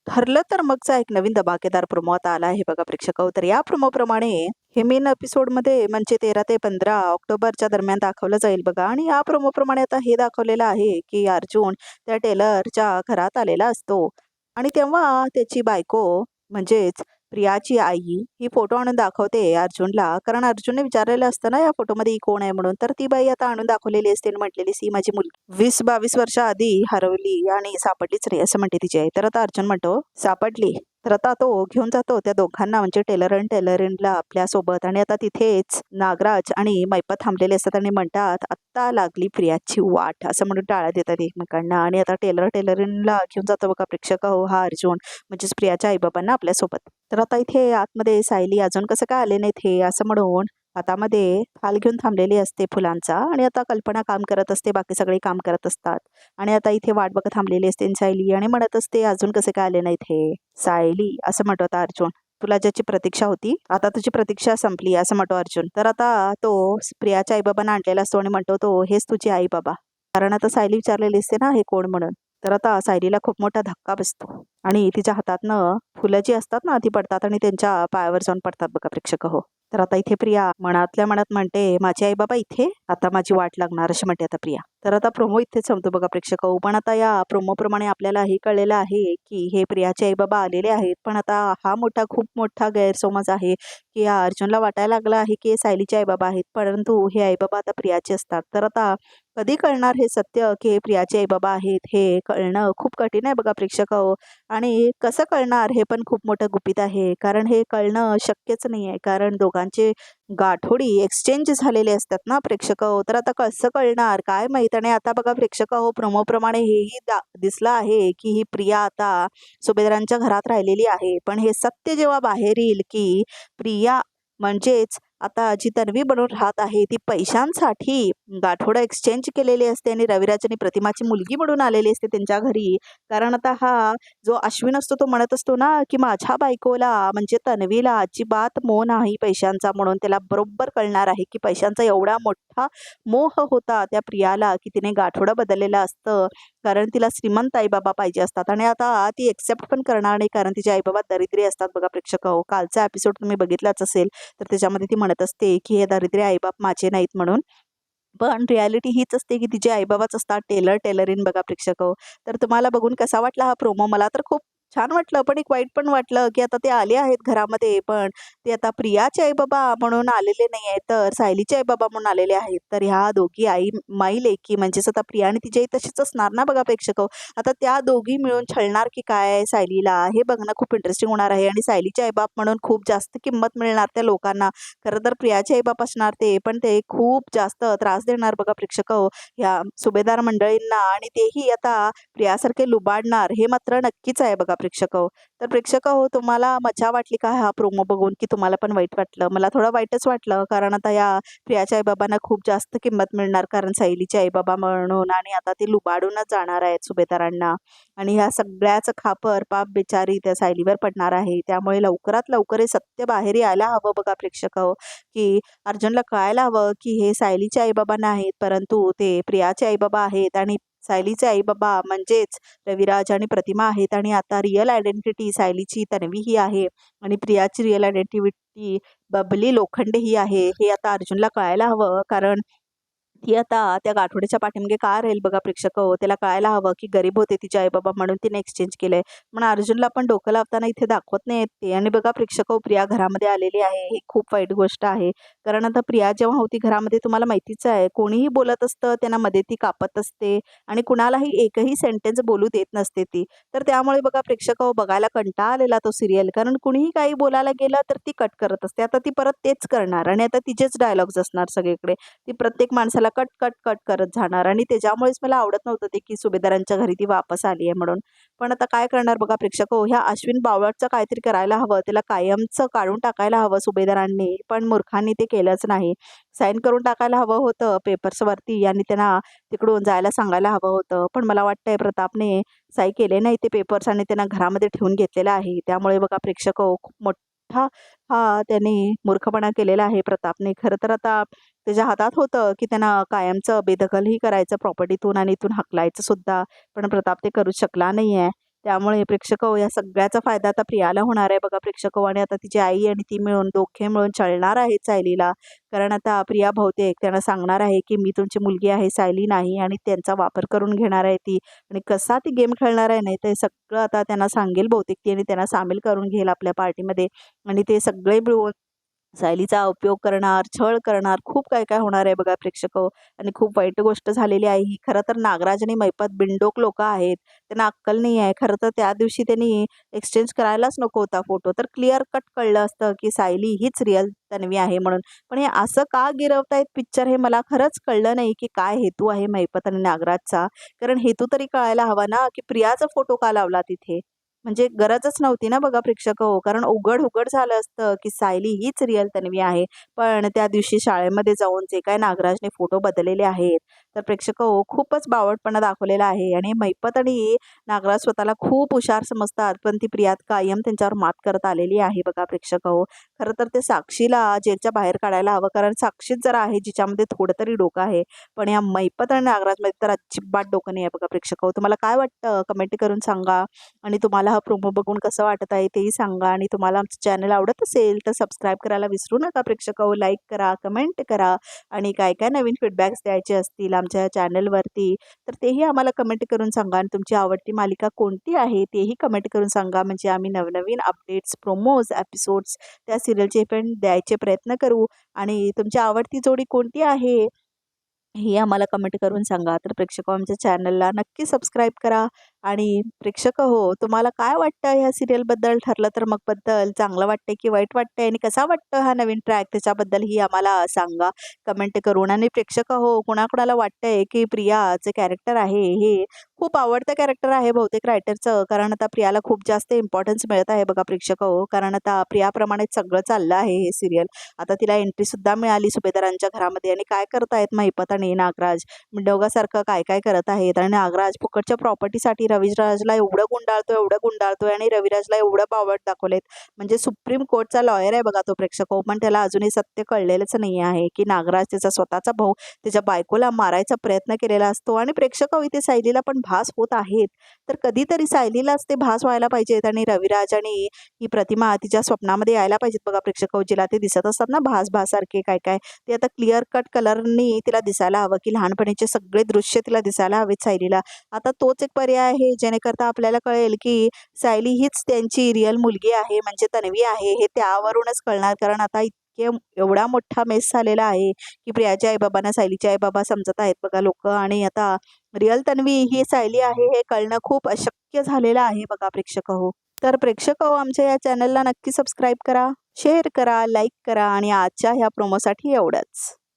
ठरलं तर मगचा एक नवीन धमाकेदार प्रोमो आता आला आहे बघा प्रेक्षक. तर या प्रोमोप्रमाणे हे मेन एपिसोडमध्ये म्हणजे 13 ते 15 ऑक्टोबरच्या दरम्यान दाखवलं जाईल बघा. आणि या प्रोमोप्रमाणे आता हे दाखवलेलं आहे की अर्जुन त्या टेलरच्या घरात आलेला असतो आणि तेव्हा त्याची बायको म्हणजेच प्रियाची आई ही फोटो आणून दाखवते अर्जुनला. कारण अर्जुनने विचारलेलं असतं ना या फोटोमध्ये ही कोण आहे म्हणून. तर ती बाई आता आणून दाखवलेली असते आणि म्हटलेली ही माझी मुलगी 20-22 वर्षाआधी हरवली आणि सापडलीच नाही असं म्हणते तिची आई. तर आता अर्जुन म्हणतो सापडली. तर आता तो घेऊन जातो त्या दोघांना म्हणजे टेलर आणि टेलरिनला आपल्या सोबत. आणि आता तिथेच नागराज आणि मैपत थांबलेले असतात आणि म्हणतात आत्ता लागली प्रियाची वाट असं म्हणून टाळ्या देतात एकमेकांना. आणि आता टेलरिनला घेऊन जातो बघा प्रेक्षक हो हा अर्जुन म्हणजेच प्रियाच्या आईबाबांना आपल्यासोबत. तर आता इथे आतमध्ये सायली अजून कसं काय आले नाहीत हे असं म्हणून हातामध्ये थाल घेऊन थांबलेली असते फुलांचा. आणि आता कल्पना काम करत असते, बाकी सगळे काम करत असतात. आणि आता इथे वाट बघत थांबलेली असते सायली आणि म्हणत असते अजून कसे काय आले नाहीत हे. सायली असं म्हणतो आता अर्जुन, तुला ज्याची प्रतीक्षा होती आता तुझी प्रतीक्षा संपली असं म्हणतो अर्जुन. तर आता तो प्रियाच्या आईबाबांना आणलेला असतो आणि म्हणतो तो हेच तुझी आई बाबा. कारण आता सायली विचारलेली असते ना हे कोण म्हणून. तर आता सायलीला खूप मोठा धक्का बसतो आणि तिच्या हातातनं फुलं जी असतात ना ती पडतात आणि त्यांच्या पायावर जाऊन पडतात बघा प्रेक्षक हो. तर आता इथे प्रिया मनातल्या मनात म्हणते माझी आई बाबा इथे आता माझी वाट लागणार अशी म्हणते आता प्रिया. तर आता प्रोमो इथेच संपतो बघा प्रेक्षक हो. पण आता या प्रोमो प्रमाणे आपल्याला हे कळलेलं आहे की हे प्रियाचे आई बाबा आलेले आहेत. पण आता हा खूप मोठा गैरसमज आहे की या अर्जुनला वाटायला लागला आहे की हे सायलीचे आई बाबा आहेत, परंतु हे आई बाबा आता प्रियाचे असतात. तर आता कधी कळणार हे सत्य की हे प्रियाचे आई बाबा आहेत हे कळणं खूप कठीण आहे बघा प्रेक्षक हो. आणि कसं कळणार हे पण खूप मोठं गुपित आहे. कारण हे कळणं शक्यच नाही आहे, कारण दोघांचे गाठोडी एक्सचेंज झालेले असतात ना प्रेक्षक हो. तर आता कसं कळणार काय माहित. आणि आता बघा प्रेक्षक हो प्रोमोप्रमाणे हेही दिसलं आहे की ही प्रिया आता सुभेदारांच्या घरात राहिलेली आहे. पण हे सत्य जेव्हा बाहेर येईल की प्रिया म्हणजेच आता जी तन्वी बनून राहत आहे ती पैशांसाठी गाठोडं एक्सचेंज केलेली असते आणि रविराज आणि प्रतिमाची मुलगी म्हणून आलेली असते त्यांच्या घरी. कारण आता हा जो अश्विन असतो तो म्हणत असतो ना की माझ्या बायकोला म्हणजे तन्वीला अजिबात मोह नाही पैशांचा, म्हणून त्याला बरोबर कळणार आहे की पैशांचा एवढा मोठा मोह होता त्या प्रियाला की तिने गाठोडं बदललेलं असतं. कारण तिला श्रीमंत आईबाबा पाहिजे असतात आणि आता ती एक्सेप्ट पण करणार नाही कारण तिचे आईबाबा दरिद्री असतात बघा प्रेक्षक हो. कालचा एपिसोड तुम्ही बघितलाच असेल. तर त्याच्यामध्ये ती म्हणत असते की हे दरिद्री आईबाप माझे नाहीत म्हणून. पण रियालिटी हीच असते की तिचे आईबाबाच असतात टेलरिन बघा प्रेक्षक हो. तर तुम्हाला बघून कसा वाटला हा प्रोमो? मला तर खूप छान वाटलं, पण एक वाईट पण वाटलं की आता ते आले आहेत घरामध्ये, पण ते आता प्रियाचे आई बाबा म्हणून आलेले नाही आहेत तर सायलीचे आई बाबा म्हणून आलेले आहेत. तर ह्या दोघी माई लेकी म्हणजेच आता प्रिया आणि तिची आई तशीच असणार ना बघा प्रेक्षक हो. आता त्या दोघी मिळून छळणार की काय सायलीला हे बघणं खूप इंटरेस्टिंग होणार आहे. आणि सायलीचे आई बाप म्हणून खूप जास्त किंमत मिळणार त्या लोकांना. खरं तर प्रियाचे आई बाप असणार ते, पण ते खूप जास्त त्रास देणार बघा प्रेक्षक हो ह्या सुभेदार मंडळींना. आणि तेही आता प्रियासारखे लुबाडणार हे मात्र नक्कीच आहे बघा प्रेक्षक हो. तर प्रेक्षक हो तुम्हाला मजा वाटली का हा प्रोमो बघून की तुम्हाला पण वाईट वाटलं? मला थोडं वाईटच वाटलं, कारण आता या प्रियाच्या आईबाबांना खूप जास्त किंमत मिळणार कारण सायलीचे आईबाबा म्हणून. आणि आता ते लुबाडूनच जाणार आहेत सुभेदारांना. आणि ह्या सगळ्याच खापर पाप बिचारी त्या सायलीवर पडणार आहे. त्यामुळे लवकरात लवकर हे सत्य बाहेर यायला हवं बघा प्रेक्षक हो की अर्जुनला कळायला हवं की हे सायलीचे आईबाबा नाहीत परंतु ते प्रियाचे आईबाबा आहेत. आणि सायलीचे आईबाबा म्हणजेच रविराज आणि प्रतिमा आहेत. आणि आता रिअल आयडेंटिटी सायलीची तन्वी ही आहे आणि प्रियाची रिअल आयडेंटिटी बबली लोखंडे ही आहे. हे आता अर्जुनला कळायला हवं, कारण ती आता त्या गाठोड्याच्या पाठीमागे का राहील बघा प्रेक्षक हो. त्याला कळायला हवं की गरीब होते तिचे आई बाबा म्हणून तिने एक्सचेंज केलंय. पण अर्जुनला पण डोकं लावताना इथे दाखवत नाहीत ते. आणि बघा प्रेक्षक हो प्रिया घरामध्ये आलेली आहे ही खूप वाईट गोष्ट आहे. कारण आता प्रिया जेव्हा होती घरामध्ये तुम्हाला माहितीच आहे कोणीही बोलत असतं त्यांना मध्ये ती कापत असते आणि कुणालाही एकही सेंटेन्स बोलू देत नसते ती. तर त्यामुळे बघा प्रेक्षक हो बघायला कंटाळा आलेला तो सिरियल, कारण कुणीही काही बोलायला गेलं तर ती कट करत असते. आता ती परत तेच करणार आणि आता तिचेच डायलॉग्स असणार सगळीकडे. ती प्रत्येक माणसाला कट कट कट करत जाणार आणि त्याच्यामुळेच मला आवडत नव्हतं ते की सुभेदारांच्या घरी ती वापस आली आहे म्हणून. पण आता काय करणार बघा प्रेक्षक हो, ह्या अश्विन बावळटचं काहीतरी करायला हवं, त्याला कायमचं काढून टाकायला हवं सुभेदारांनी, पण मूर्खांनी ते केलंच नाही. साईन करून टाकायला हवं होतं पेपर्सवरती आणि त्यांना तिकडून जायला सांगायला हवं होतं. पण मला वाटतंय प्रतापने सही केले नाही ते पेपर्स आणि त्यांना घरामध्ये ठेवून घेतलेलं आहे. त्यामुळे बघा प्रेक्षक हो खूप मोठा त्याने मूर्खपणा केलेला आहे प्रतापने. खरं तर आता त्याच्या हातात होतं की त्यांना कायमचं बेदखलही करायचं प्रॉपर्टीतून आणि इथून हकलायचं सुद्धा, पण प्रताप ते करू शकला नाही आहे. त्यामुळे प्रेक्षक हो या सगळ्याचा फायदा आता प्रियाला होणार आहे बघा प्रेक्षक हो. आणि आता तिची आई आणि ती मिळून दोघे मिळून छळणार आहेत सायलीला. कारण आता प्रिया बहुतेक त्यांना सांगणार आहे की मी तुमची मुलगी आहे, सायली नाही, आणि त्यांचा वापर करून घेणार आहे ती. आणि कसा ती गेम खेळणार आहे नाही ते सगळं आता त्यांना सांगेल बहुतेक ती, आणि त्यांना सामील करून घेईल आपल्या पार्टीमध्ये. आणि ते सगळे मिळून सायलीचा उपयोग करणार, छळ करणार, खूप काय काय होणार आहे बघा प्रेक्षक हो. आणि खूप वाईट गोष्ट झालेली आहे ही. खरं तर नागराज आणि मैपत बिनडोक लोकं आहेत. त्यांना अक्कल नाही आहे. खरं तर त्या दिवशी त्यांनी एक्सचेंज करायलाच नको होता फोटो. तर क्लिअर कट कळलं असतं की सायली हीच रिअल तन्वी आहे म्हणून. पण हे असं का गिरवतायत पिक्चर हे मला खरंच कळलं नाही की काय हेतू आहे मैपत आणि नागराजचा. कारण हेतू तरी कळायला हवा ना, की प्रियाचा फोटो का लावला तिथे? म्हणजे गरजच नव्हती ना बघा प्रेक्षक हो. कारण उघड झालं असतं की सायली हीच रिअल तन्वी आहे. पण त्या दिवशी शाळेमध्ये जाऊन जे काय नागराजने फोटो बदललेले आहेत, तर प्रेक्षक हो खूपच बावळटपणा दाखवलेला आहे. आणि मैपत आणि नागराज स्वतःला खूप हुशार समजतात, पण ती प्रिया कायम त्यांच्यावर मात करत आलेली आहे बघा प्रेक्षक हो. खरं तर ते साक्षीला जेलच्या बाहेर काढायला हवं, कारण साक्षीच जरा आहे जिच्यामध्ये थोडं तरी डोकं आहे. पण या मैपत आणि नागराजमध्ये तर अजिबात डोकं नाही आहे बघा प्रेक्षक हो. तुम्हाला काय वाटतं कमेंट करून सांगा. आणि तुम्हाला हा प्रोमो बघून कसं वाटत आहे तेही सांगा. आणि तुम्हाला आमचं चॅनल आवडत असेल तर सबस्क्राईब करायला विसरू नका प्रेक्षक हो. लाईक करा, कमेंट करा, आणि काय काय नवीन फीडबॅक्स द्यायचे असतील आमच्या चॅनलवरती तर तेही आम्हाला कमेंट करून सांगा. आणि तुमची आवडती मालिका कोणती आहे तेही कमेंट करून सांगा. म्हणजे आम्ही नवनवीन अपडेट्स, प्रोमोज, एपिसोड्स त्या सिरियलचे पण द्यायचे प्रयत्न करू. आणि तुमची आवडती जोडी कोणती आहे हे आम्हाला कमेंट करून सांगा. तर प्रेक्षक हो, आमच्या चॅनलला नक्की सबस्क्राईब करा. आणि प्रेक्षक हो, तुम्हाला काय वाटतं ह्या सिरियलबद्दल? ठरलं तर मग बद्दल चांगलं वाटतंय की वाईट वाटतंय, आणि कसा वाटतं हा नवीन ट्रॅक त्याच्याबद्दलही आम्हाला सांगा कमेंट करून. आणि प्रेक्षक हो, कुणाकुणाला वाटतंय की प्रियाचं कॅरेक्टर आहे हे खूप आवडतं कॅरेक्टर आहे बहुतेक रायटरचं, कारण आता प्रियाला खूप जास्त इम्पॉर्टन्स मिळत आहे बघा प्रेक्षक हो. कारण आता प्रियाप्रमाणेच सगळं चाललं आहे हे सिरियल. आता तिला एंट्रीसुद्धा मिळाली सुभेदारांच्या घरामध्ये. आणि काय करतायत महिपत आणि नागराज दोघांसारखं काय काय करत आहेत. आणि नागराज फुकटच्या प्रॉपर्टीसाठी रविराजला एवढं गुंडाळतोय आणि रविराजला एवढं बावट दाखवलेत. म्हणजे सुप्रीम कोर्टचा लॉयर आहे बघा तो प्रेक्षक हो. पण त्याला अजूनही सत्य कळलेलंच नाही आहे की नागराज त्याचा स्वतःचा भाऊ त्याच्या बायकोला मारायचा प्रयत्न केलेला असतो. आणि प्रेक्षक हो, इथे सायलीला पण भास होत आहेत. तर कधीतरी सायलीलाच ते भास व्हायला पाहिजेत, आणि रविराज आणि ही प्रतिमा तिच्या स्वप्नामध्ये यायला पाहिजेत बघा प्रेक्षक हो. जिला ते दिसत असतात ना भास सारखे काय काय, ते आता क्लिअर कट कलरनी तिला दिसायला हवं, की लहानपणीचे सगळे दृश्य तिला दिसायला हवेत सायलीला. आता तोच एक पर्याय आहे जेणेकरता आपल्याला कळेल की सायली हीच त्यांची रिअल मुलगी आहे, म्हणजे तन्वी आहे हे त्यावरूनच कळणार. कारण आता एवढा मोठा मेस झालेला आहे की प्रियाच्या आईबाबांना सायलीचे आईबाबा समजत आहेत बघा लोक. आणि आता रिअल तन्वी ही सायली आहे हे कळणं खूप अशक्य झालेलं आहे बघा प्रेक्षक हो. तर प्रेक्षक हो, आमच्या या चॅनलला नक्की सबस्क्राईब करा, शेअर करा, लाईक करा. आणि आजच्या ह्या प्रोमोसाठी एवढंच.